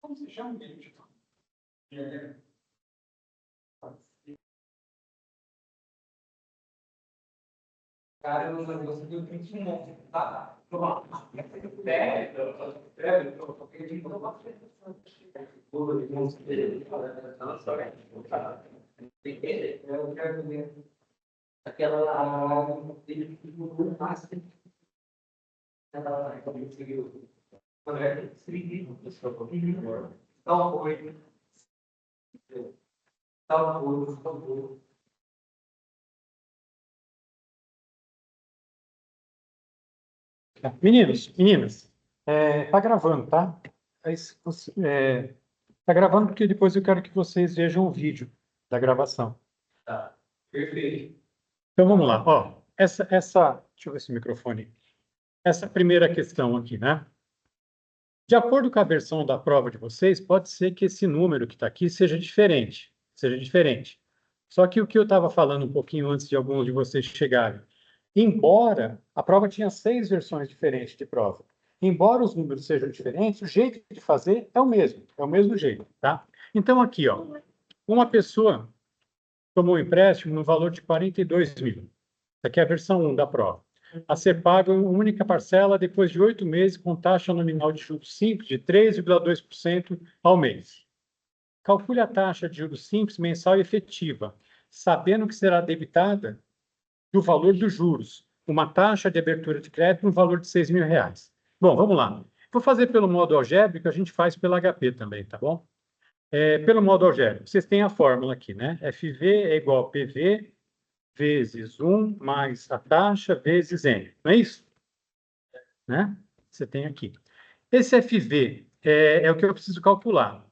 Como se chama? Cara, eu não consegui print um monte, tá? Eu quero ver aquela Meninos, meninas, tá gravando, tá? Tá gravando porque depois eu quero que vocês vejam o vídeo da gravação. Tá, perfeito. Então vamos lá, ó. Deixa eu ver esse microfone. Essa primeira questão aqui, né? De acordo com a versão da prova de vocês, pode ser que esse número que está aqui seja diferente. Só que o que eu estava falando um pouquinho antes de alguns de vocês chegarem, embora a prova tinha 6 versões diferentes de prova, embora os números sejam diferentes, o jeito de fazer é o mesmo jeito, tá? Então aqui, ó, uma pessoa tomou um empréstimo no valor de 42 mil. Aqui é a versão 1 da prova. A ser paga uma única parcela depois de 8 meses com taxa nominal de juros simples de 3,2% ao mês. Calcule a taxa de juros simples mensal e efetiva, sabendo que será debitada do valor dos juros, uma taxa de abertura de crédito no valor de R$ 6.000. Bom, vamos lá. Vou fazer pelo modo algébrico, a gente faz pelo HP também, tá bom? Pelo modo algébrico, vocês têm a fórmula aqui, né? FV é igual a PV vezes 1 mais a taxa vezes N, não é isso? Né? Você tem aqui. Esse FV é o que eu preciso calcular.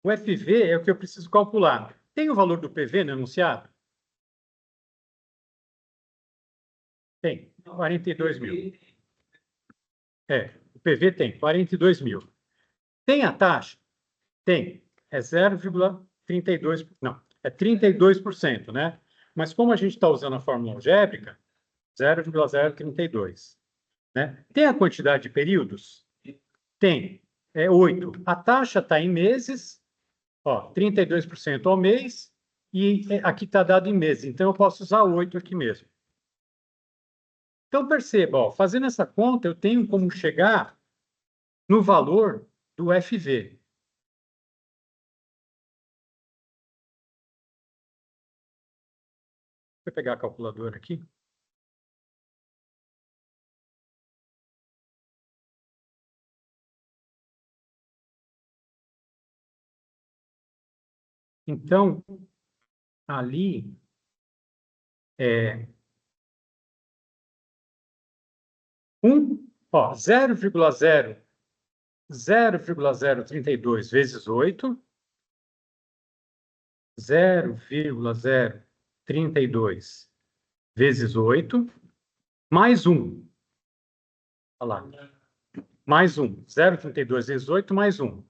O FV é o que eu preciso calcular. Tem o valor do PV no enunciado? Tem, 42 mil. O PV tem, 42 mil. Tem a taxa? Tem, é 0,32, não, é 32%, né? Mas como a gente está usando a fórmula algébrica, 0,032, né? Tem a quantidade de períodos? Tem, é 8. A taxa está em meses, ó, 32% ao mês, e aqui está dado em meses, então eu posso usar 8 aqui mesmo. Então, perceba, ó, fazendo essa conta, eu tenho como chegar no valor do FV. Vou pegar a calculadora aqui. Então, ali é 0,032 vezes 8, 0,032 vezes 8, mais 1. Olha lá. Mais 1. 0,32 vezes 8, mais 1.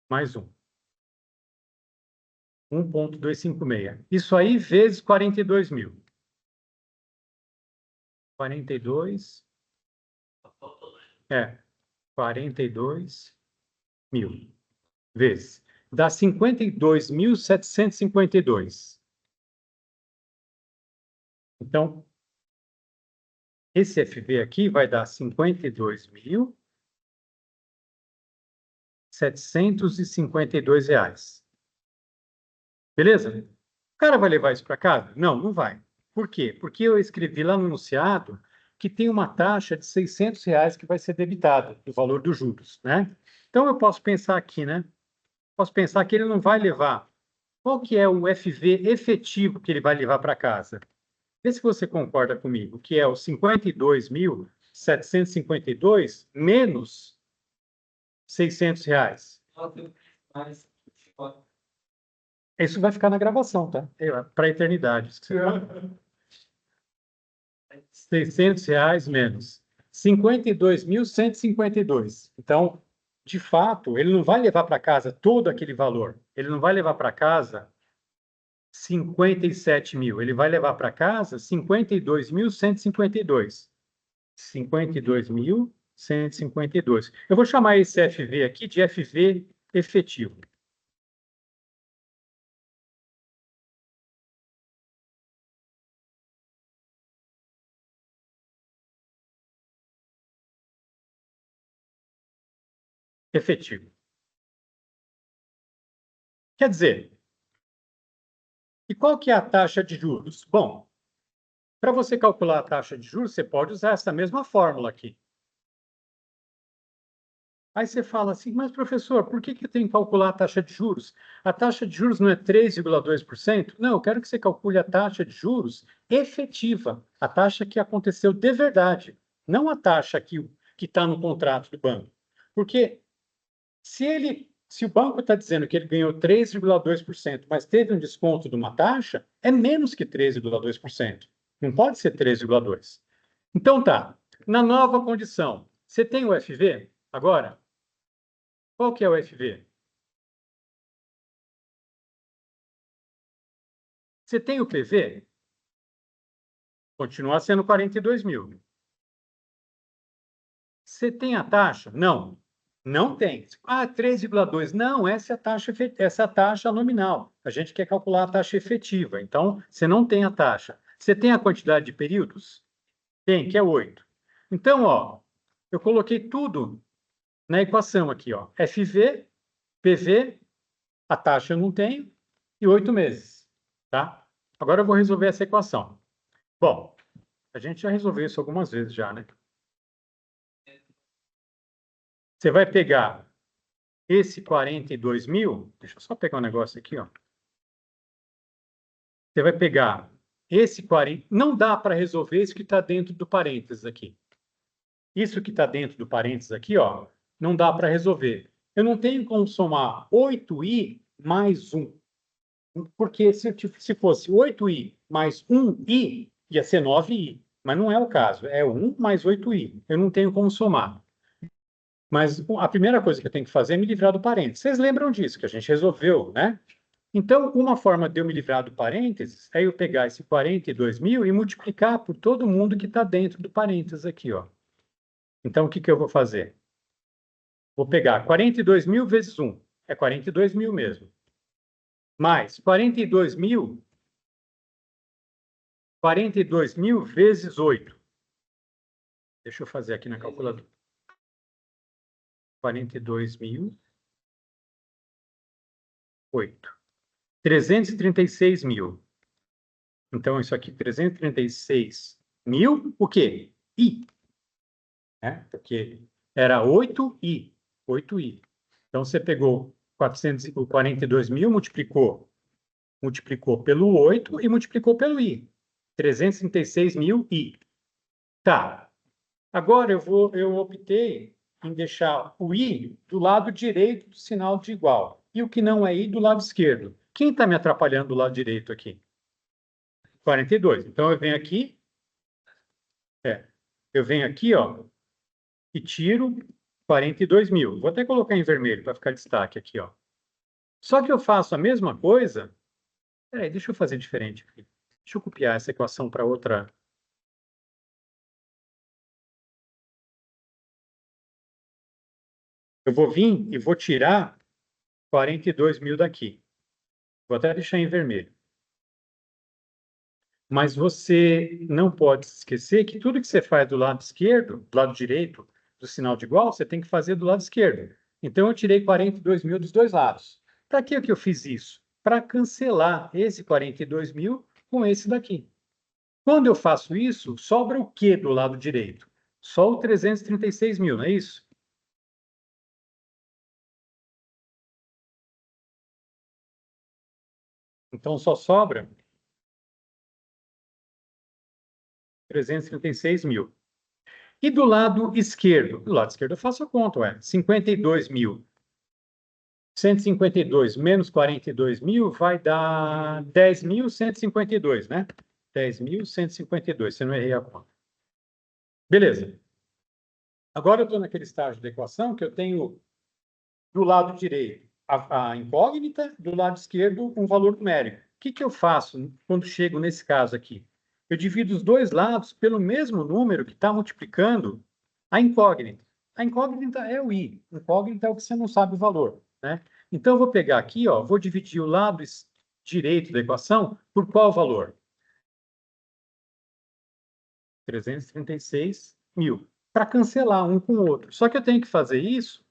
Mais 1. 1,256. Isso aí vezes 42 mil. 42. 42 mil vezes. Dá 52.752. Então, esse FV aqui vai dar 52.752 reais. Beleza? O cara vai levar isso para casa? Não, não vai. Por quê? Porque eu escrevi lá no enunciado que tem uma taxa de R$ 600 que vai ser debitada do valor dos juros, né? Então, eu posso pensar aqui, né? Posso pensar que ele não vai levar. Qual que é o FV efetivo que ele vai levar para casa? Vê se você concorda comigo, que é o 52.752 menos R$ 600. Isso vai ficar na gravação, tá? Para a eternidade. R$ 600 menos 52.152. Então, de fato, ele não vai levar para casa todo aquele valor. Ele não vai levar para casa 57 mil. Ele vai levar para casa 52.152. 52.152. Eu vou chamar esse FV aqui de FV efetivo. Efetivo. Quer dizer, e qual que é a taxa de juros? Bom, para você calcular a taxa de juros, você pode usar essa mesma fórmula aqui. Aí você fala assim, mas professor, por que eu tenho que calcular a taxa de juros? A taxa de juros não é 3,2%? Não, eu quero que você calcule a taxa de juros efetiva, a taxa que aconteceu de verdade, não a taxa que está no contrato do banco. Porque se o banco está dizendo que ele ganhou 3,2%, mas teve um desconto de uma taxa, é menos que 3,2%. Não pode ser 3,2%. Então tá, na nova condição, você tem o FV agora? Qual que é o FV? Você tem o PV? Continua sendo 42 mil. Você tem a taxa? Não, não tem. Ah, 3,2. Não, essa é a taxa nominal. A gente quer calcular a taxa efetiva. Então, você não tem a taxa. Você tem a quantidade de períodos? Tem, que é 8. Então, ó, eu coloquei tudo na equação aqui, ó. FV, PV, a taxa eu não tenho, e 8 meses, tá? Agora eu vou resolver essa equação. Bom, a gente já resolveu isso algumas vezes já, né? Você vai pegar esse 42 mil, deixa eu só pegar um negócio aqui, ó. Você vai pegar esse 40, não dá para resolver isso que está dentro do parênteses aqui. Isso que está dentro do parênteses aqui, ó, não dá para resolver. Eu não tenho como somar 8i mais 1. Porque se fosse 8i mais 1i, ia ser 9i. Mas não é o caso. É 1 mais 8i. Eu não tenho como somar. Mas a primeira coisa que eu tenho que fazer é me livrar do parênteses. Vocês lembram disso, que a gente resolveu, né? Então, uma forma de eu me livrar do parênteses é eu pegar esse 42 mil e multiplicar por todo mundo que está dentro do parênteses aqui, ó. Então, o que eu vou fazer? Vou pegar 42 mil vezes 1. É 42 mil mesmo. Mais 42 mil vezes 8. Deixa eu fazer aqui na calculadora. 42 mil, 8. 336 mil. Então, isso aqui, 336 mil, o quê? I. Né? Porque era 8i. 8i. Então, você pegou 42 mil, multiplicou pelo 8 e multiplicou pelo i. 336 mil i. Tá. Agora eu optei em deixar o i do lado direito do sinal de igual e o que não é i do lado esquerdo. Quem está me atrapalhando do lado direito aqui? 42. Então eu venho aqui, ó, e tiro 42 mil. Vou até colocar em vermelho para ficar destaque aqui, ó. Só que eu faço a mesma coisa. Peraí, deixa eu fazer diferente aqui. Deixa eu copiar essa equação para outra. Eu vou vir e vou tirar 42 mil daqui. Vou até deixar em vermelho. Mas você não pode esquecer que tudo que você faz do lado esquerdo, do lado direito do sinal de igual, você tem que fazer do lado esquerdo. Então, eu tirei 42 mil dos dois lados. Para que eu fiz isso? Para cancelar esse 42 mil com esse daqui. Quando eu faço isso, sobra o que do lado direito? Só o 336 mil, não é isso? Então, só sobra 336 mil. E do lado esquerdo? Do lado esquerdo eu faço a conta, 52 mil. 152 menos 42 mil vai dar 10.152, né? 10.152, se eu não errei a conta. Beleza. Agora eu estou naquele estágio da equação que eu tenho do lado direito a incógnita, do lado esquerdo um valor numérico. que eu faço quando chego nesse caso aqui? Eu divido os dois lados pelo mesmo número que está multiplicando a incógnita. A incógnita é o i. Incógnita é o que você não sabe o valor, né? Então, eu vou pegar aqui, ó, vou dividir o lado direito da equação por qual valor? 336.000. Para cancelar um com o outro. Só que eu tenho que fazer isso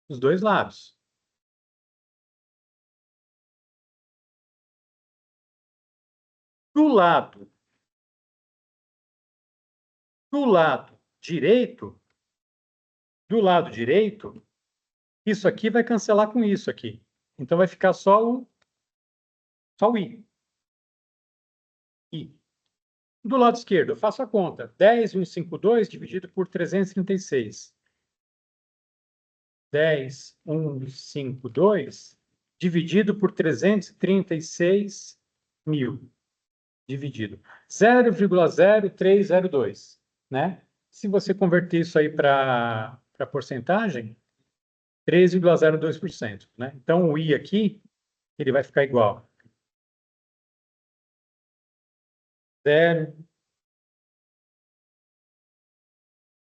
dos dois lados. Do lado direito, do lado direito, isso aqui vai cancelar com isso aqui. Então, vai ficar só o i. I. Do lado esquerdo, eu faço a conta. 10.152 dividido por 336. 10.152 dividido por 336.000. Dividido. 0,0302, né? Se você converter isso aí para porcentagem, 3,02%, né? Então, o i aqui, ele vai ficar igual. 0,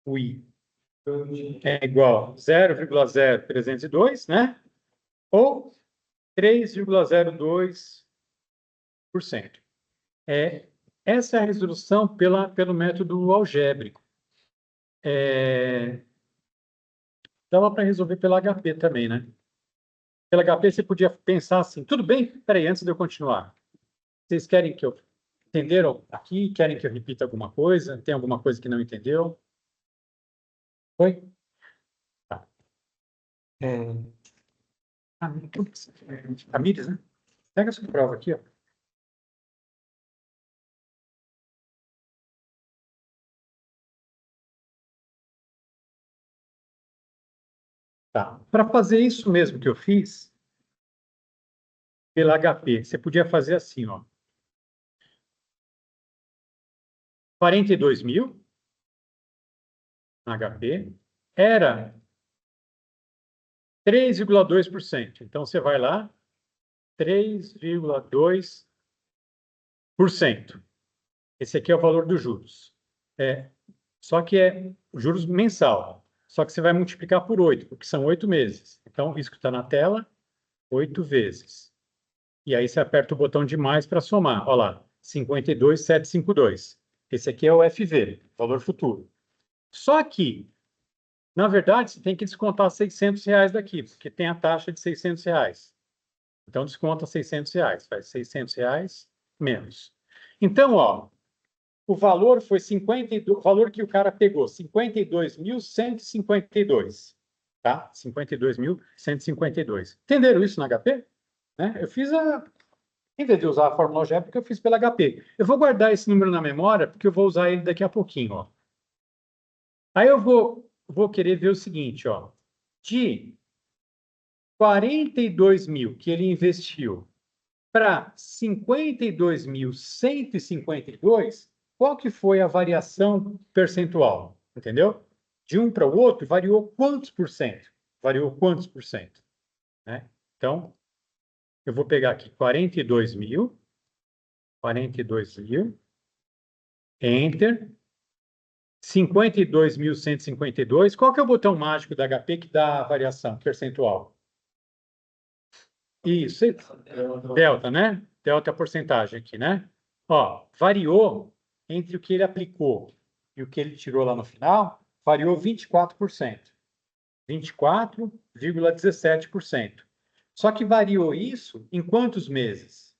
o i é igual a 0,0302, né? Ou 3,02%. Essa é a resolução pelo método algébrico. Dava para resolver pela HP também, né? Pela HP você podia pensar assim, tudo bem? Peraí, antes de eu continuar. Vocês querem que eu... Entenderam aqui? Querem que eu repita alguma coisa? Tem alguma coisa que não entendeu? Oi? Tá. Tamires, né? Pega essa prova aqui, ó. Tá. Para fazer isso mesmo que eu fiz, pela HP, você podia fazer assim, ó. 42.000 na HP era 3,2%. Então, você vai lá, 3,2%. Esse aqui é o valor dos juros. Só que é juros mensal. Só que você vai multiplicar por 8, porque são 8 meses. Então, isso que está na tela, 8 vezes. E aí você aperta o botão de mais para somar. Olha lá, 52.752. Esse aqui é o FV, valor futuro. Só que, na verdade, você tem que descontar R$ 600 daqui, porque tem a taxa de R$ 600. Então, desconta R$ 600. Faz R$ 600 menos. Então, ó, o valor foi 52, o valor que o cara pegou, 52.152, tá? 52.152. Entenderam isso na HP? Né? Eu fiz em vez de usar a fórmula algébrica, eu fiz pela HP. Eu vou guardar esse número na memória, porque eu vou usar ele daqui a pouquinho, ó. Aí eu vou querer ver o seguinte, ó. De 42.000 que ele investiu para 52.152, qual que foi a variação percentual? Entendeu? De um para o outro, variou quantos por cento? Variou quantos por cento? Né? Então, eu vou pegar aqui 42.000, Enter, 52.152. Qual que é o botão mágico da HP que dá a variação percentual? Isso, delta, né? Delta é a porcentagem aqui, né? Ó, variou entre o que ele aplicou e o que ele tirou lá no final, variou 24%. 24,17%. Só que variou isso em quantos meses?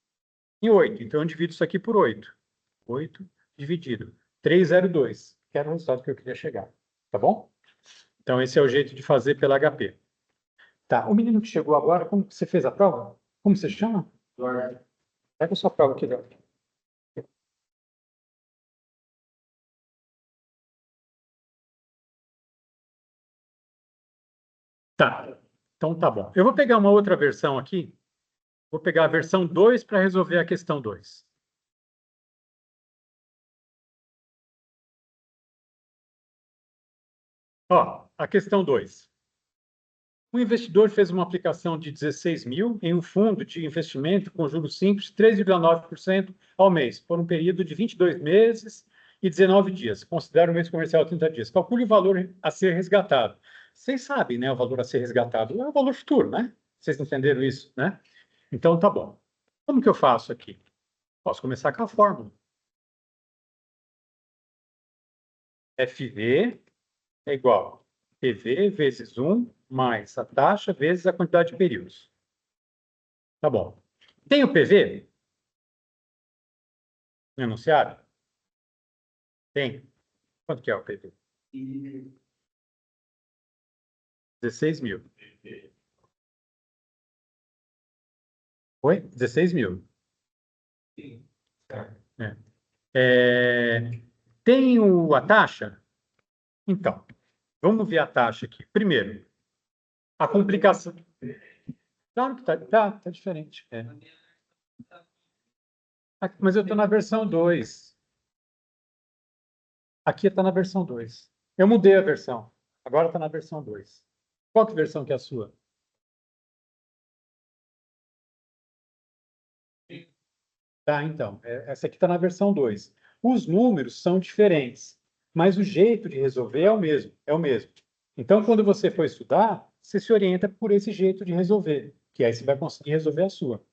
Em 8. Então, eu divido isso aqui por 8. 8 dividido. 302, que era o resultado que eu queria chegar. Tá bom? Então, esse é o jeito de fazer pela HP. Tá, o menino que chegou agora, como você fez a prova? Como você chama? Eduardo. Pega a sua prova aqui, Eduardo. Tá, então tá bom. Eu vou pegar uma outra versão aqui. Vou pegar a versão 2 para resolver a questão 2. Ó, a questão 2. O investidor fez uma aplicação de 16 mil em um fundo de investimento com juros simples, 3,9% ao mês, por um período de 22 meses e 19 dias. Considera o mês comercial 30 dias. Calcule o valor a ser resgatado. Vocês sabem, né? O valor a ser resgatado é o valor futuro, né? Vocês entenderam isso, né? Então, tá bom. Como que eu faço aqui? Posso começar com a fórmula. FV é igual a PV vezes 1 mais a taxa vezes a quantidade de períodos. Tá bom. Tem o PV? No enunciado? Tem. Quanto que é o PV? 16 mil. Oi? 16 mil. É. Tem a taxa? Então, vamos ver a taxa aqui. Primeiro, a complicação. Claro que tá diferente. É. Mas eu estou na versão 2. Aqui está na versão 2. Eu mudei a versão. Agora está na versão 2. Qual que versão que é a sua? Tá, então. Essa aqui está na versão 2. Os números são diferentes, mas o jeito de resolver é o mesmo. É o mesmo. Então, quando você for estudar, você se orienta por esse jeito de resolver, que aí você vai conseguir resolver a sua.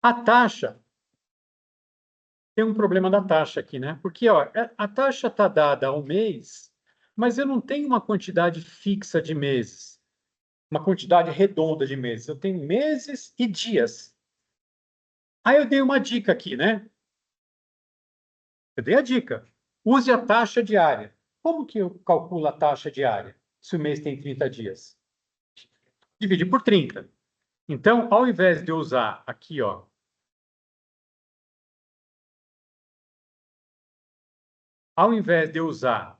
A taxa, tem um problema da taxa aqui, né? Porque ó, a taxa está dada ao mês, mas eu não tenho uma quantidade fixa de meses, uma quantidade redonda de meses. Eu tenho meses e dias. Aí eu dei uma dica aqui, né? Eu dei a dica. Use a taxa diária. Como que eu calculo a taxa diária, se o mês tem 30 dias? Divide por 30. Então, ao invés de eu usar aqui, ó, ao invés de eu usar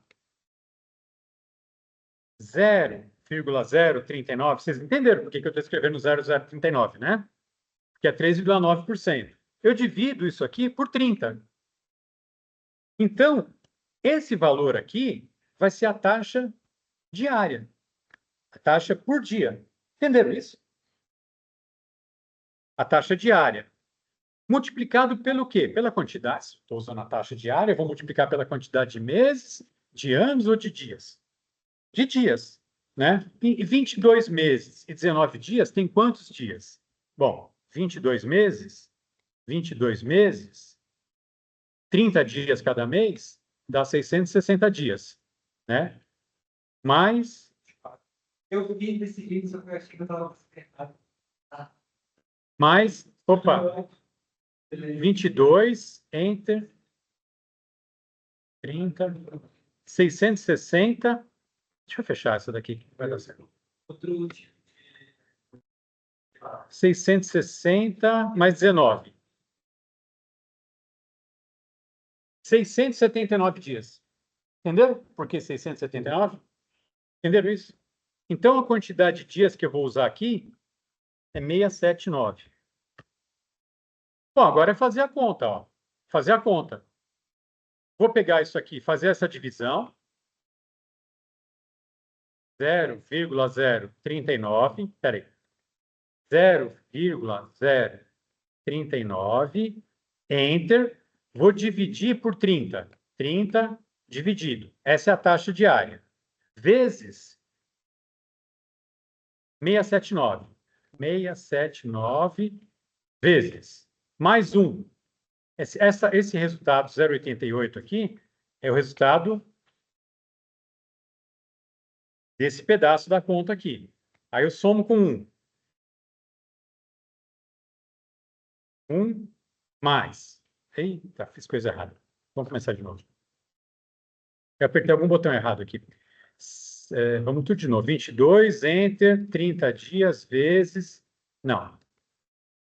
0,039, vocês entenderam por que eu estou escrevendo 0,039, né? Que é 3,9%. Eu divido isso aqui por 30. Então, esse valor aqui vai ser a taxa diária, a taxa por dia. Entenderam isso? A taxa diária. Multiplicado pelo quê? Pela quantidade. Se estou usando a taxa diária, eu vou multiplicar pela quantidade de meses, de anos ou de dias? De dias, né? E 22 meses e 19 dias tem quantos dias? Bom, 22 meses, 30 dias cada mês, dá 660 dias, né? Mais, Eu vi desse vídeo, só que eu achei que eu estava errado. mais, opa, 22, enter, 30, 660. Deixa eu fechar essa daqui, que vai dar certo. Outro último. 660 mais 19. 679 dias. Entenderam por que 679? Entenderam isso? Então, a quantidade de dias que eu vou usar aqui é 679. Bom, agora é fazer a conta, ó. Fazer a conta. Vou pegar isso aqui, fazer essa divisão. 0,039. Peraí. 0,039. Enter. Vou dividir por 30. 30 dividido. Essa é a taxa diária. Vezes 679. 679 vezes mais 1. Esse resultado 0,88 aqui é o resultado desse pedaço da conta aqui. Aí eu somo com 1. 1 mais. Eita, fiz coisa errada. Vamos começar de novo. Eu apertei algum botão errado aqui. Vamos tudo de novo. 22, enter, 30 dias vezes... Não.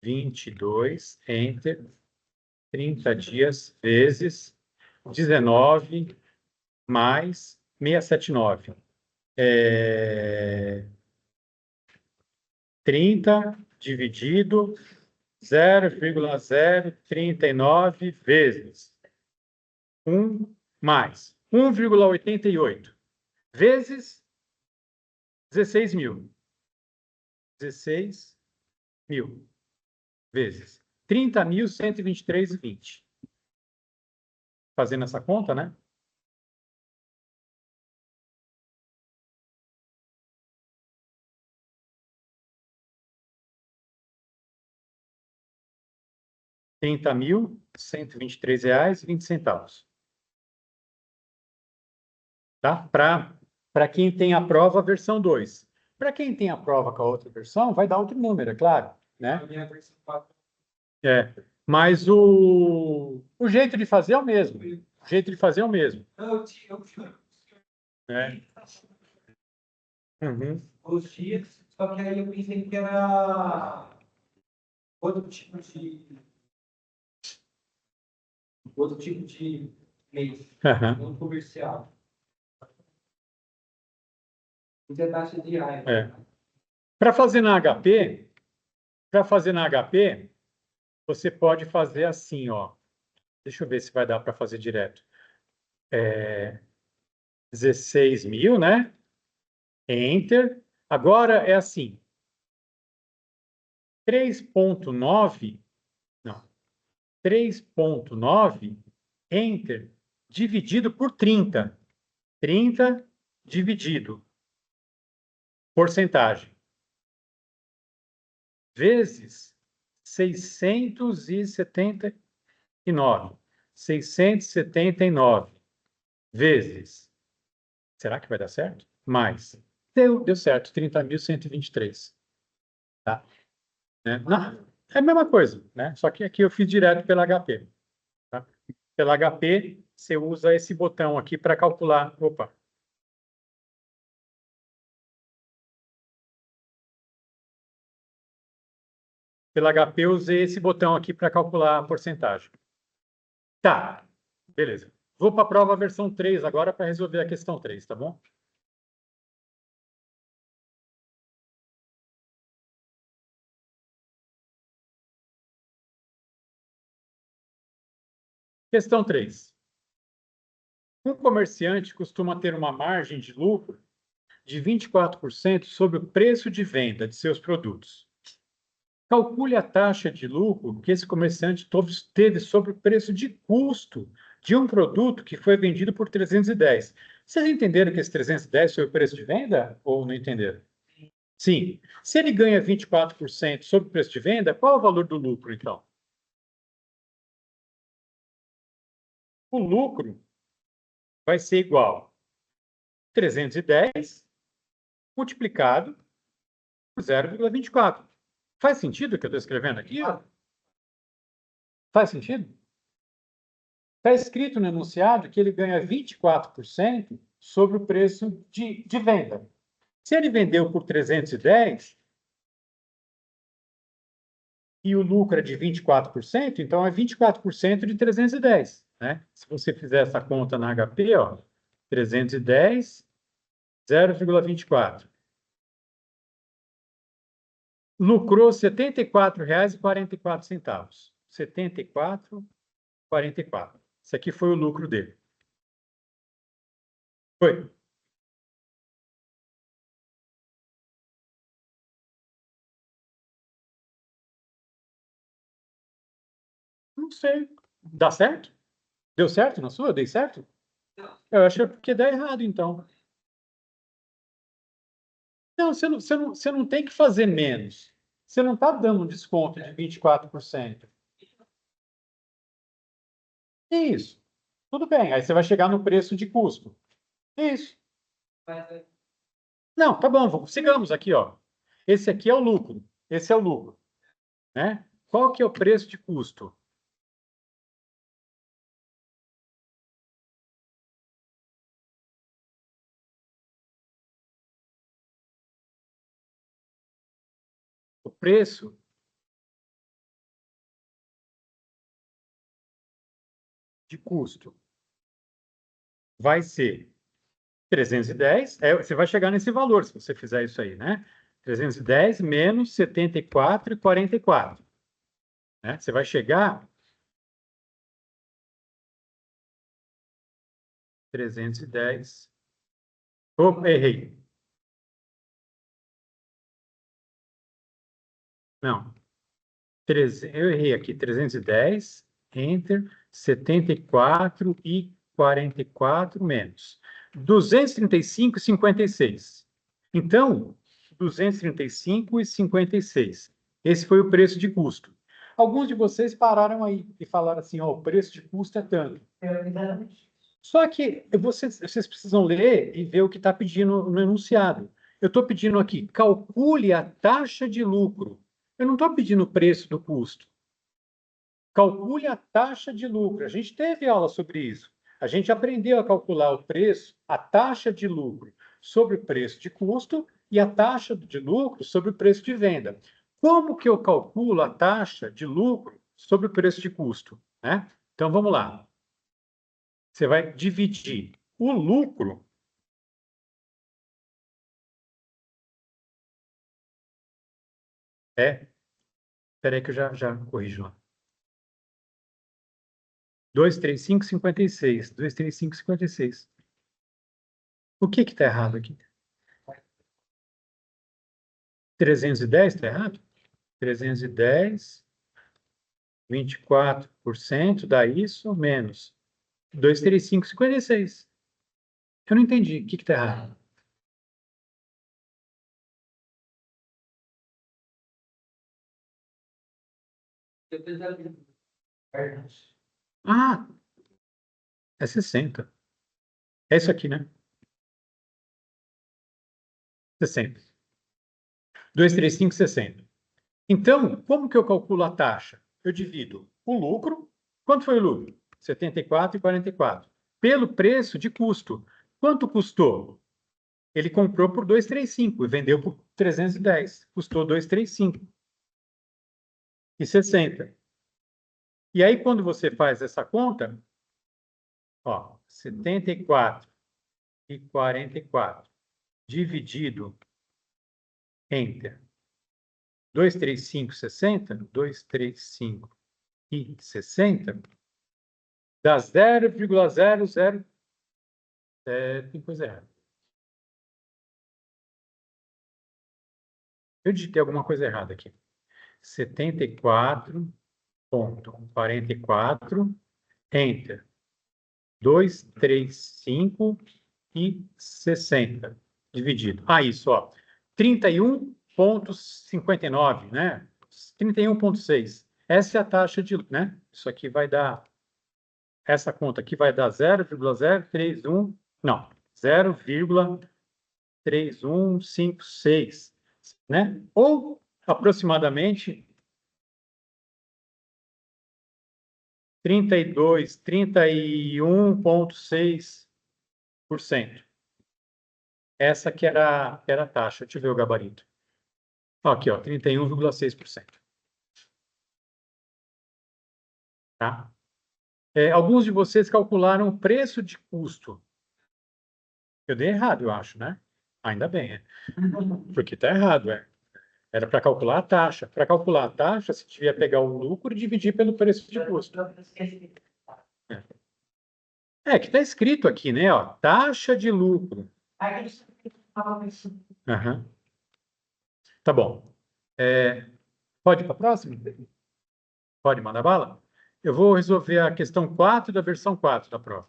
22, enter, 30 dias vezes 19 mais 679. 30 dividido 0,039 vezes 1 mais 1,88 vezes 16 mil. 16 mil vezes 30.123,20. Fazendo essa conta, né? R$ 30.123,20. Tá? Para quem tem a prova, versão 2. Para quem tem a prova com a outra versão, vai dar outro número, é claro, né? A minha versão 4. É, mas o jeito de fazer é o mesmo. O jeito de fazer é o mesmo. Não, eu tinha Né? Uhum. os dias, só que aí eu pensei que era outro tipo de mês, Aham. não comercial. Isso é taxa diária. É. Para fazer na HP, você pode fazer assim, ó. Deixa eu ver se vai dar para fazer direto. 16 mil, né? Enter. Agora é assim. 3,9, não. 3,9, Enter, dividido por 30. 30 dividido, porcentagem, vezes 679. 679 vezes. Será que vai dar certo? Mais. Deu certo, 30.123. Tá? Não, é a mesma coisa, né? Só que aqui eu fiz direto pela HP. Tá? Pela HP, você usa esse botão aqui para calcular. Opa! Pela HP, eu usei esse botão aqui para calcular a porcentagem. Tá, beleza. Vou para a prova versão 3 agora para resolver a questão 3, tá bom? Questão 3. Um comerciante costuma ter uma margem de lucro de 24% sobre o preço de venda de seus produtos. Calcule a taxa de lucro que esse comerciante teve sobre o preço de custo de um produto que foi vendido por 310. Vocês entenderam que esse 310 foi o preço de venda ou não entenderam? Sim. Se ele ganha 24% sobre o preço de venda, qual é o valor do lucro, então? O lucro vai ser igual a 310 multiplicado por 0,24. Faz sentido o que eu estou escrevendo aqui? Faz sentido? Está escrito no enunciado que ele ganha 24% sobre o preço de venda. Se ele vendeu por 310 e o lucro é de 24%, então é 24% de 310. Né? Se você fizer essa conta na HP, ó, 310, 0,24. Lucrou R$ 74,44. 74,44. Esse aqui foi o lucro dele. Foi. Não sei. Dá certo? Deu certo na sua? Dei certo? Eu acho que dá errado, então. Não, você não tem que fazer menos. Você não está dando um desconto de 24%. Isso. Tudo bem. Aí você vai chegar no preço de custo. Isso. Não, tá bom. Sigamos aqui, ó. Esse aqui é o lucro. Esse é o lucro. Né? Qual que é o preço de custo? O preço de custo vai ser 310. Você vai chegar nesse valor se você fizer isso aí, né? 310 menos 74,44. Né? Você vai chegar 310. Opa, errei. Não. Eu errei aqui. 310, Enter, 74 e 44 menos. 235 e 56. Então, 235 e 56. Esse foi o preço de custo. Alguns de vocês pararam aí e falaram assim, ó, o preço de custo é tanto. Só que vocês precisam ler e ver o que está pedindo no enunciado. Eu estou pedindo aqui, calcule a taxa de lucro. Eu não estou pedindo o preço do custo. Calcule a taxa de lucro. A gente teve aula sobre isso. A gente aprendeu a calcular o preço, a taxa de lucro sobre o preço de custo e a taxa de lucro sobre o preço de venda. Como que eu calculo a taxa de lucro sobre o preço de custo, né? Então, vamos lá. Você vai dividir o lucro espera aí que eu já corrijo lá. 235, 56. 235, 56. O que está errado aqui? 310 está errado? 310, 24% dá isso, menos 235, 56. Eu não entendi. O que está errado? Ah, é 60. É isso aqui, né? 60. 235, 60. Então, como que eu calculo a taxa? Eu divido o lucro. Quanto foi o lucro? 74 e 44. Pelo preço de custo. Quanto custou? Ele comprou por 235 e vendeu por 310. Custou 235 e 60. E aí, quando você faz essa conta, ó, 74 e 44 dividido entre 235, 60, 235 e 60, dá 0,00. Tem coisa errada. Eu digitei alguma coisa errada aqui. 74,44, enter. 235 e 60 dividido. Ah, isso, ó. 31,59, né? 31,6. Essa é a taxa de, né? Isso aqui vai dar, essa conta aqui vai dar 0,031, não, 0,3156, né? Ou aproximadamente 31,6%. Essa que era a taxa. Deixa eu ver o gabarito. Aqui, ó, 31,6%. Tá? Alguns de vocês calcularam o preço de custo. Eu dei errado, eu acho, né? Ainda bem, porque está errado, Era para calcular a taxa. Para calcular a taxa, você devia pegar o lucro e dividir pelo preço de custo. Que está escrito aqui, né? Ó, taxa de lucro. Aham. Tá bom. Pode ir para a próxima? Pode mandar bala? Eu vou resolver a questão 4 da versão 4 da prova.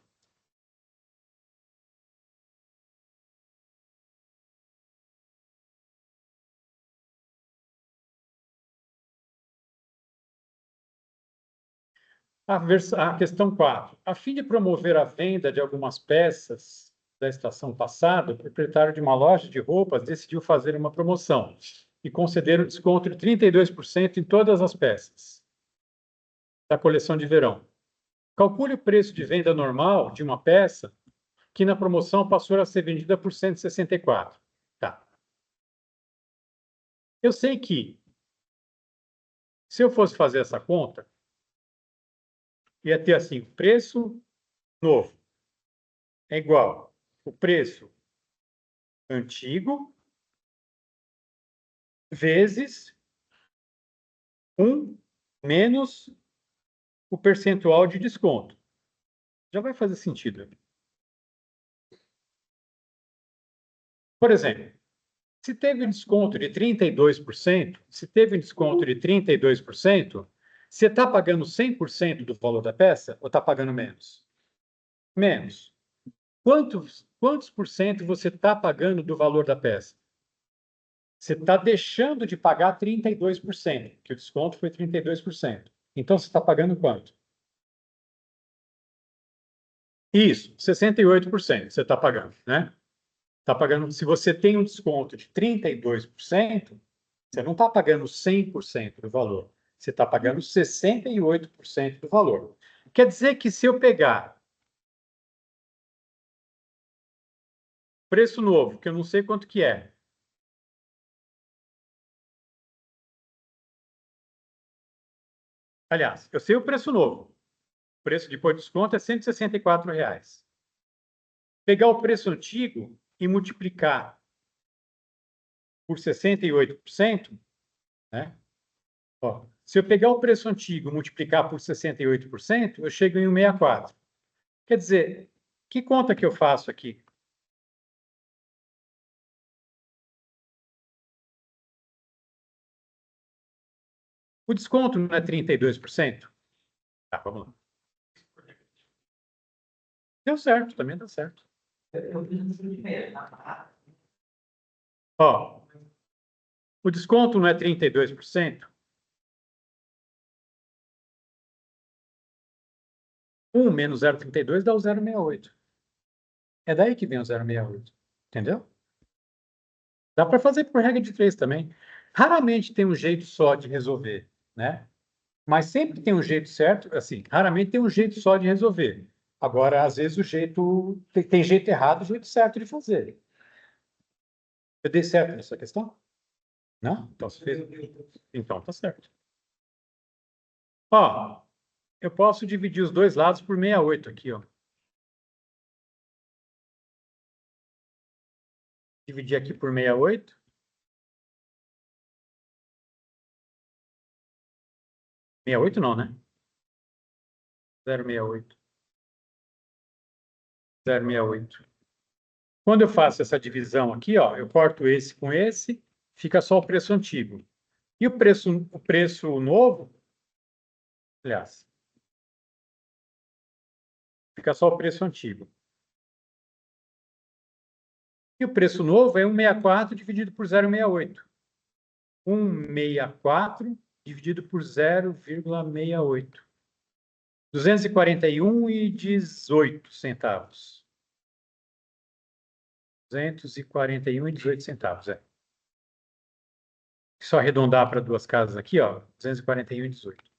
A questão 4. A fim de promover a venda de algumas peças da estação passada, o proprietário de uma loja de roupas decidiu fazer uma promoção e conceder um desconto de 32% em todas as peças da coleção de verão. Calcule o preço de venda normal de uma peça que na promoção passou a ser vendida por 164. Tá. Eu sei que, se eu fosse fazer essa conta, ia ter assim, preço novo é igual o preço antigo vezes 1 menos o percentual de desconto. Já vai fazer sentido. Por exemplo, Se teve um desconto de 32%, você está pagando 100% do valor da peça ou está pagando menos? Menos. Quantos por cento você está pagando do valor da peça? Você está deixando de pagar 32%, que o desconto foi 32%. Então, você está pagando quanto? Isso, 68% você está pagando, né? Está pagando, se você tem um desconto de 32%, você não está pagando 100% do valor. Você está pagando 68% do valor. Quer dizer que se eu pegar preço novo, que eu não sei quanto que é, aliás, eu sei o preço novo. O preço depois de desconto é R$ 164. Pegar o preço antigo e multiplicar por 68%, né? Ó, se eu pegar o preço antigo e multiplicar por 68%, eu chego em 164. Quer dizer, que conta que eu faço aqui? O desconto não é 32%? Tá, vamos lá. Deu certo, também deu certo. Eu fiz isso primeiro, tá? Ó, o desconto não é 32%? 1 menos 0,32 dá o 0,68. É daí que vem o 0,68. Entendeu? Dá para fazer por regra de 3 também. Raramente tem um jeito só de resolver, né? Mas sempre tem um jeito certo, assim, raramente tem um jeito só de resolver. Agora, às vezes, o jeito tem jeito errado e jeito certo de fazer. Eu dei certo nessa questão? Não? Então, você fez... Então, tá certo. Ó, eu posso dividir os dois lados por 68 aqui, ó. Dividir aqui por 68. 68 não, né? 0,68. 0,68. Quando eu faço essa divisão aqui, ó, eu corto esse com esse, fica só o preço antigo. E o preço novo, aliás, fica só o preço antigo. E o preço novo é 164 dividido por 0,68. 164 dividido por 0,68. 241,18 centavos. 241,18 centavos, é. Só arredondar para duas casas aqui, ó, 241,18.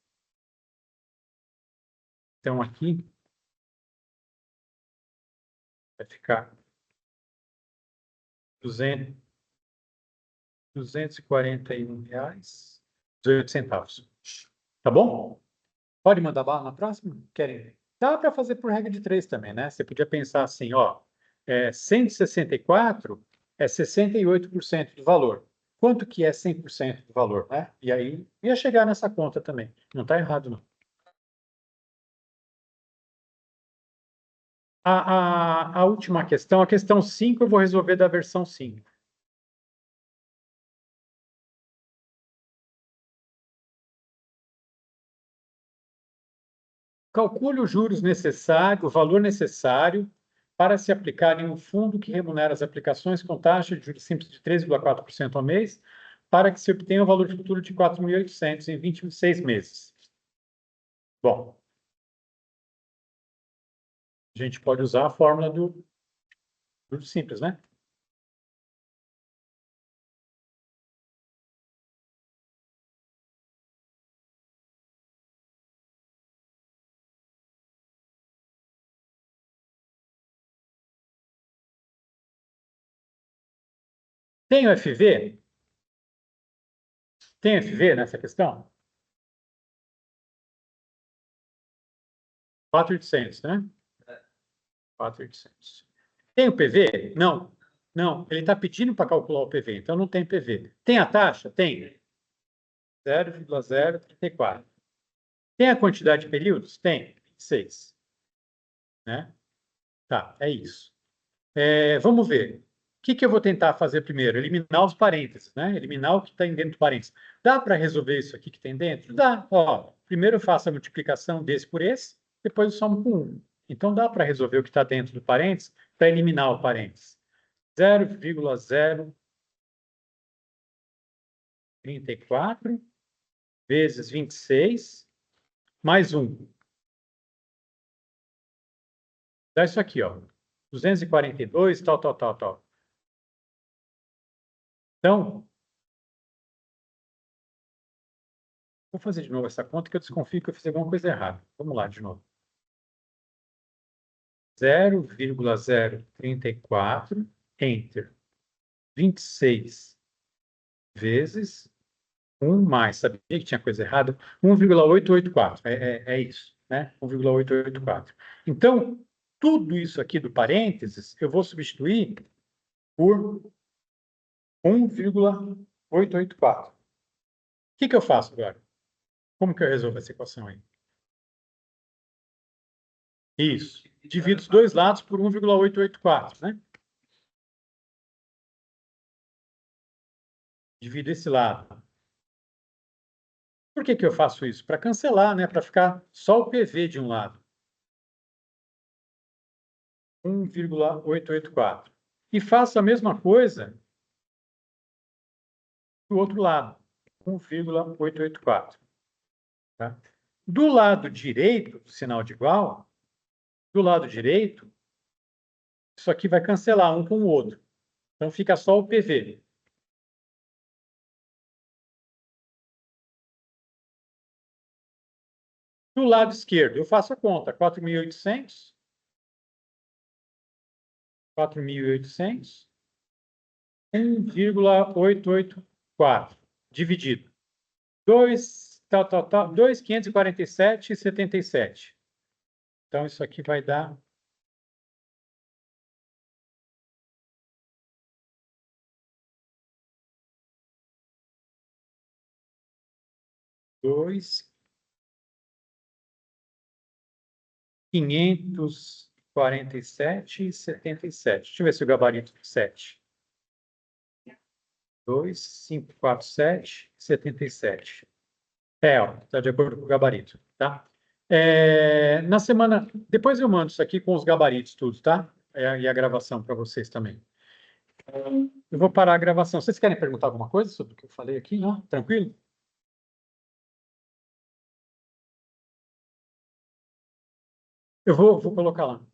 Então, aqui vai ficar 241 reais, 18 centavos. Tá bom? Pode mandar bala na próxima? Querem? Dá para fazer por regra de 3 também, né? Você podia pensar assim, ó, 164 é 68% do valor. Quanto que é 100% do valor, né? E aí ia chegar nessa conta também. Não está errado, não. A última questão, a questão 5, eu vou resolver da versão 5. Calcule os juros necessários, o valor necessário para se aplicar em um fundo que remunera as aplicações com taxa de juros simples de 3,4% ao mês, para que se obtenha um valor futuro de 4.800 em 26 meses. Bom, a gente pode usar a fórmula do juros simples, né? Tem o FV? Tem FV nessa questão? 4.800, né? 4.800. Tem o PV? Não. Não, ele está pedindo para calcular o PV, então não tem PV. Tem a taxa? Tem. 0,034. Tem a quantidade de períodos? Tem. 26. Né? Tá, é isso. Vamos ver. O que eu vou tentar fazer primeiro? Eliminar os parênteses, né? Eliminar o que está dentro do parênteses. Dá para resolver isso aqui que tem dentro? Dá. Ó, primeiro eu faço a multiplicação desse por esse, depois eu somo com 1. Então, dá para resolver o que está dentro do parênteses para eliminar o parênteses. 0,034 vezes 26 mais 1. Dá isso aqui, ó. 242, tal, tal, tal, tal. Então, vou fazer de novo essa conta que eu desconfio que eu fiz alguma coisa errada. Vamos lá de novo. 0,034, enter. 26 vezes 1 mais, sabia que tinha coisa errada? 1,884, é isso, né? 1,884. Então, tudo isso aqui do parênteses, eu vou substituir por 1,884. O que eu faço agora? Como que eu resolvo essa equação aí? Isso. Divido os dois lados por 1,884, né? Divido esse lado. Por que eu faço isso? Para cancelar, né? Para ficar só o PV de um lado. 1,884. E faço a mesma coisa do outro lado. 1,884. Tá? Do lado direito, do sinal de igual, do lado direito, isso aqui vai cancelar um com o outro. Então, fica só o PV. Do lado esquerdo, eu faço a conta. 4.800. 4.800. 1,884. Dividido. 2.547,77. Então, isso aqui vai dar 2.547,77. Deixa eu ver se o gabarito é 7. 2.547,77. Está de acordo com o gabarito, tá? Na semana, depois eu mando isso aqui com os gabaritos tudo, tá? E a gravação para vocês também. Eu vou parar a gravação. Vocês querem perguntar alguma coisa sobre o que eu falei aqui? Não? Tranquilo? Eu vou colocar lá.